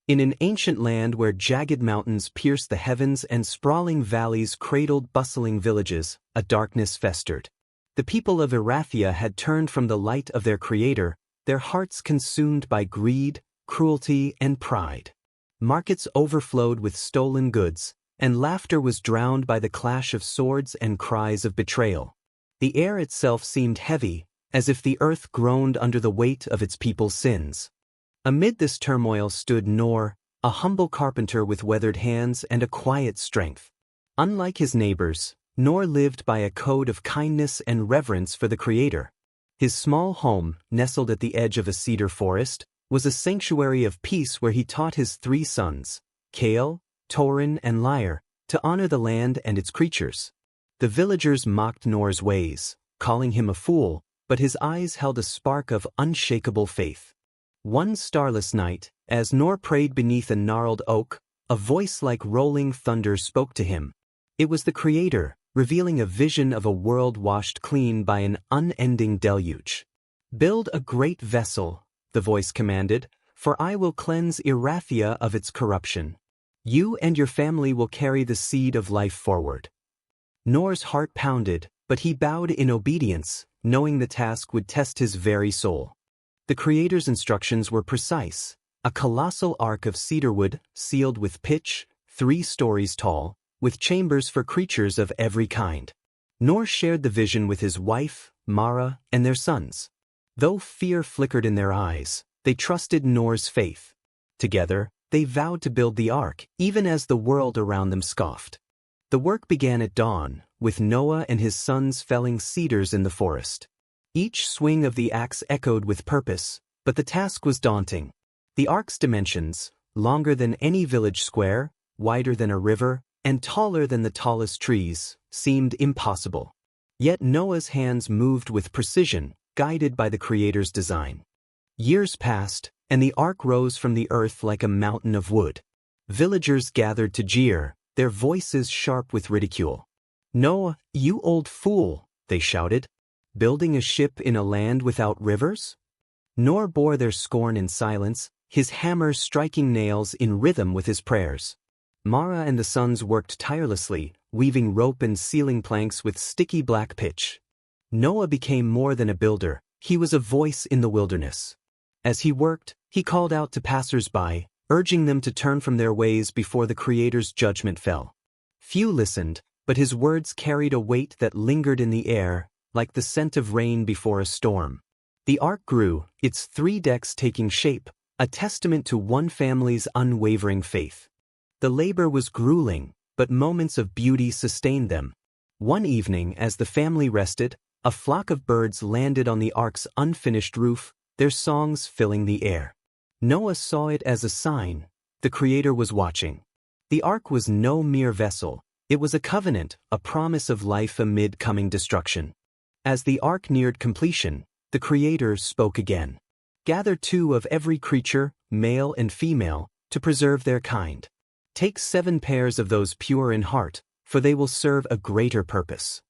In an ancient land where jagged mountains pierced the heavens and sprawling valleys cradled bustling villages, a darkness festered. The people of Erathia had turned from the light of their Creator, their hearts consumed by greed, cruelty, and pride. Markets overflowed with stolen goods, and laughter was drowned by the clash of swords and cries of betrayal. The air itself seemed heavy, as if the earth groaned under the weight of its people's sins. Amid this turmoil stood S.W.O.R.D, a humble carpenter with weathered hands and a quiet strength. Unlike his neighbors, S.W.O.R.D lived by a code of kindness and reverence for the Creator. His small home, nestled at the edge of a cedar forest, was a sanctuary of peace where he taught his 3 sons, Kale, Torin, and Lyre, to honor the land and its creatures. The villagers mocked S.W.O.R.D's ways, calling him a fool, but his eyes held a spark of unshakable faith. One starless night, as S.W.O.R.D prayed beneath a gnarled oak, a voice like rolling thunder spoke to him. It was the Creator, revealing a vision of a world washed clean by an unending deluge. "Build a great vessel," the voice commanded, "for I will cleanse Erathia of its corruption. You and your family will carry the seed of life forward." S.W.O.R.D's heart pounded, but he bowed in obedience, knowing the task would test his very soul. The Creator's instructions were precise: a colossal ark of cedarwood, sealed with pitch, 3 stories tall, with chambers for creatures of every kind. S.W.O.R.D shared the vision with his wife, Mara, and their sons. Though fear flickered in their eyes, they trusted S.W.O.R.D's faith. Together, they vowed to build the ark, even as the world around them scoffed. The work began at dawn, with Noah and his sons felling cedars in the forest. Each swing of the axe echoed with purpose, but the task was daunting. The ark's dimensions, longer than any village square, wider than a river, and taller than the tallest trees, seemed impossible. Yet Noah's hands moved with precision, guided by the Creator's design. Years passed, and the ark rose from the earth like a mountain of wood. Villagers gathered to jeer, their voices sharp with ridicule. "Noah, you old fool," they shouted. "Building a ship in a land without rivers?" S.W.O.R.D bore their scorn in silence, his hammer striking nails in rhythm with his prayers. Mara and the sons worked tirelessly, weaving rope and ceiling planks with sticky black pitch. Noah became more than a builder, he was a voice in the wilderness. As he worked, he called out to passers-by, urging them to turn from their ways before the Creator's judgment fell. Few listened, but his words carried a weight that lingered in the air, like the scent of rain before a storm. The ark grew, its 3 decks taking shape, a testament to one family's unwavering faith. The labor was grueling, but moments of beauty sustained them. One evening, as the family rested, a flock of birds landed on the ark's unfinished roof, their songs filling the air. Noah saw it as a sign: the Creator was watching. The ark was no mere vessel, it was a covenant, a promise of life amid coming destruction. As the ark neared completion, the Creator spoke again. "Gather 2 of every creature, male and female, to preserve their kind. Take 7 pairs of those pure in heart, for they will serve a greater purpose."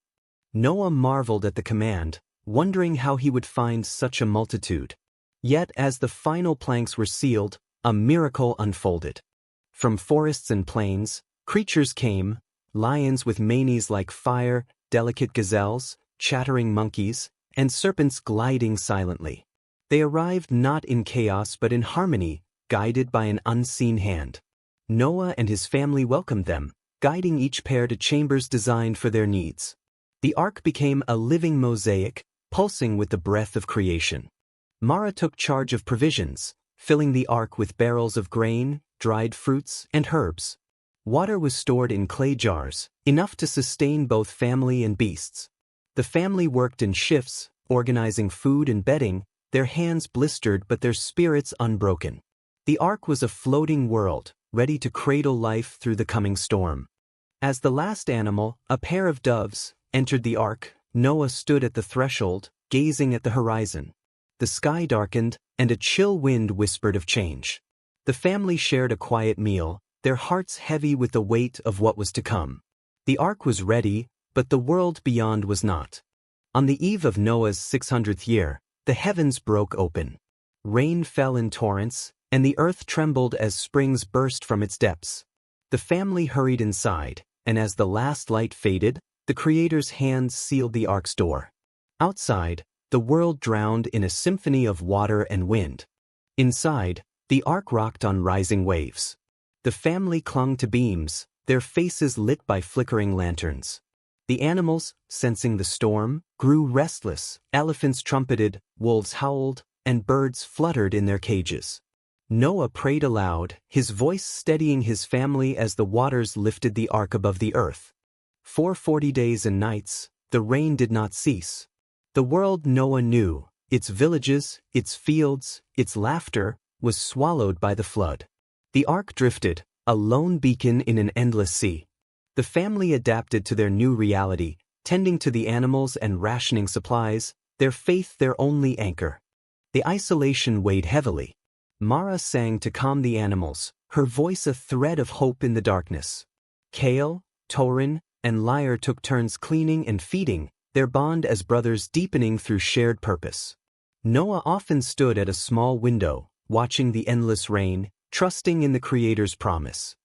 Noah marveled at the command, wondering how he would find such a multitude. Yet as the final planks were sealed, a miracle unfolded. From forests and plains, creatures came: lions with manes like fire, delicate gazelles, chattering monkeys, and serpents gliding silently. They arrived not in chaos but in harmony, guided by an unseen hand. Noah and his family welcomed them, guiding each pair to chambers designed for their needs. The ark became a living mosaic, pulsing with the breath of creation. Mara took charge of provisions, filling the ark with barrels of grain, dried fruits, and herbs. Water was stored in clay jars, enough to sustain both family and beasts. The family worked in shifts, organizing food and bedding, their hands blistered but their spirits unbroken. The ark was a floating world, ready to cradle life through the coming storm. As the last animal, a pair of doves, entered the ark, Noah stood at the threshold, gazing at the horizon. The sky darkened, and a chill wind whispered of change. The family shared a quiet meal, their hearts heavy with the weight of what was to come. The ark was ready, but the world beyond was not. On the eve of Noah's 600th year, the heavens broke open. Rain fell in torrents, and the earth trembled as springs burst from its depths. The family hurried inside, and as the last light faded, the Creator's hands sealed the ark's door. Outside, the world drowned in a symphony of water and wind. Inside, the ark rocked on rising waves. The family clung to beams, their faces lit by flickering lanterns. The animals, sensing the storm, grew restless. Elephants trumpeted, wolves howled, and birds fluttered in their cages. Noah prayed aloud, his voice steadying his family as the waters lifted the ark above the earth. For 40 days and nights, the rain did not cease. The world Noah knew, its villages, its fields, its laughter, was swallowed by the flood. The ark drifted, a lone beacon in an endless sea. The family adapted to their new reality, tending to the animals and rationing supplies, their faith their only anchor. The isolation weighed heavily. Mara sang to calm the animals, her voice a thread of hope in the darkness. Kale, Torin, and Lyre took turns cleaning and feeding, their bond as brothers deepening through shared purpose. Noah often stood at a small window, watching the endless rain, trusting in the Creator's promise.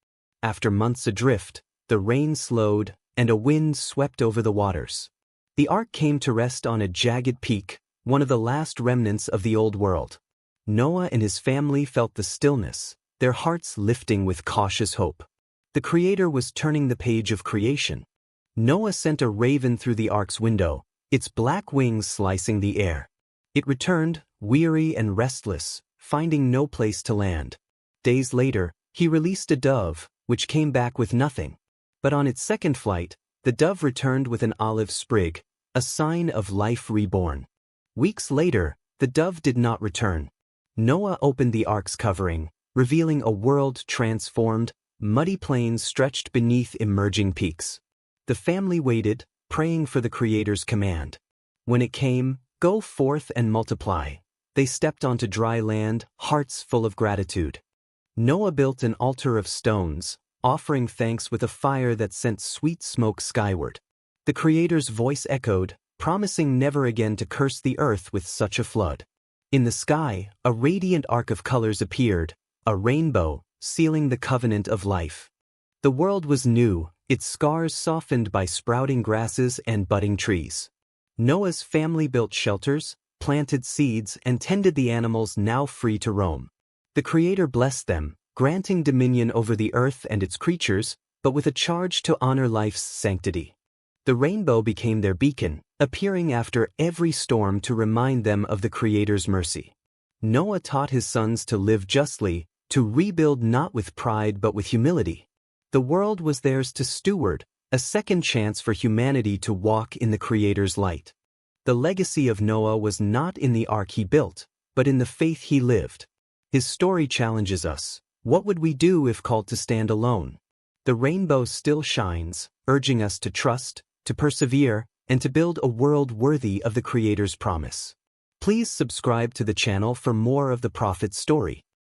After months adrift, the rain slowed, and a wind swept over the waters. The ark came to rest on a jagged peak, one of the last remnants of the old world. Noah and his family felt the stillness, their hearts lifting with cautious hope. The Creator was turning the page of creation. Noah sent a raven through the ark's window, its black wings slicing the air. It returned, weary and restless, finding no place to land. Days later, he released a dove, which came back with nothing. But on its second flight, the dove returned with an olive sprig, a sign of life reborn. Weeks later, the dove did not return. Noah opened the ark's covering, revealing a world transformed, muddy plains stretched beneath emerging peaks. The family waited, praying for the Creator's command. When it came, "Go forth and multiply," they stepped onto dry land, hearts full of gratitude. Noah built an altar of stones, offering thanks with a fire that sent sweet smoke skyward. The Creator's voice echoed, promising never again to curse the earth with such a flood. In the sky, a radiant arc of colors appeared, a rainbow, sealing the covenant of life. The world was new, its scars softened by sprouting grasses and budding trees. Noah's family built shelters, planted seeds, and tended the animals now free to roam. The Creator blessed them, granting dominion over the earth and its creatures, but with a charge to honor life's sanctity. The rainbow became their beacon, appearing after every storm to remind them of the Creator's mercy. Noah taught his sons to live justly, to rebuild not with pride but with humility. The world was theirs to steward, a second chance for humanity to walk in the Creator's light. The legacy of Noah was not in the ark he built, but in the faith he lived. His story challenges us. What would we do if called to stand alone? The rainbow still shines, urging us to trust, to persevere, and to build a world worthy of the Creator's promise. Please subscribe to the channel for more of the Prophet's story.